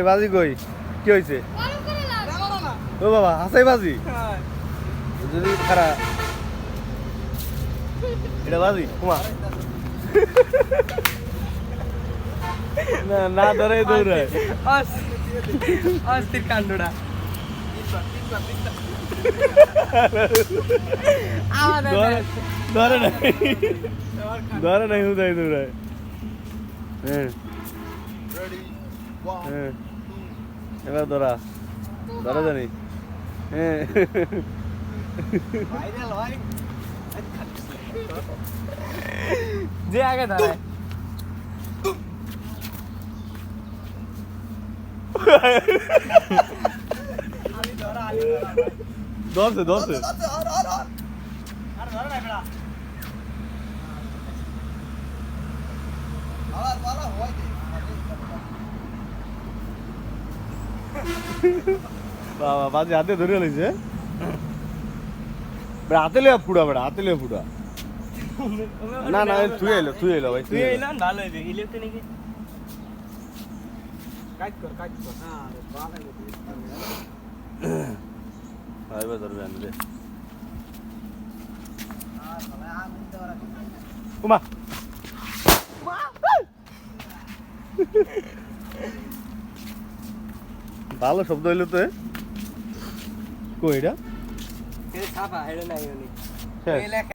বাজি কই কি হয়েছে ও বাবা হাসাই বাজি যদি খারাপ এটা বাজি কুমা না না ধরে দৌড়ায় অস্থির কাণ্ডটা ধরে নাই হুদাই দৌড়ায় হ্যাঁ হ্যাঁ এবার ধরা ধরা জানি হ্যাঁ যে আগে দাঁড়ায় ধরছে ধরছে বাবা বাজি হাতে ধরে লইছে হাতে লিয়া ফুড়া বেড়া হাতে লিয়া ফুড়া না না তুই এলো ভাই তুই এলাম ভালো হইবে ইলেকট্রনিকে কাজ কর আইবা ধরবে আনলে উমা ভালো শব্দ হইলো তো কই এটা ছাপা এটা নাই হ্যাঁ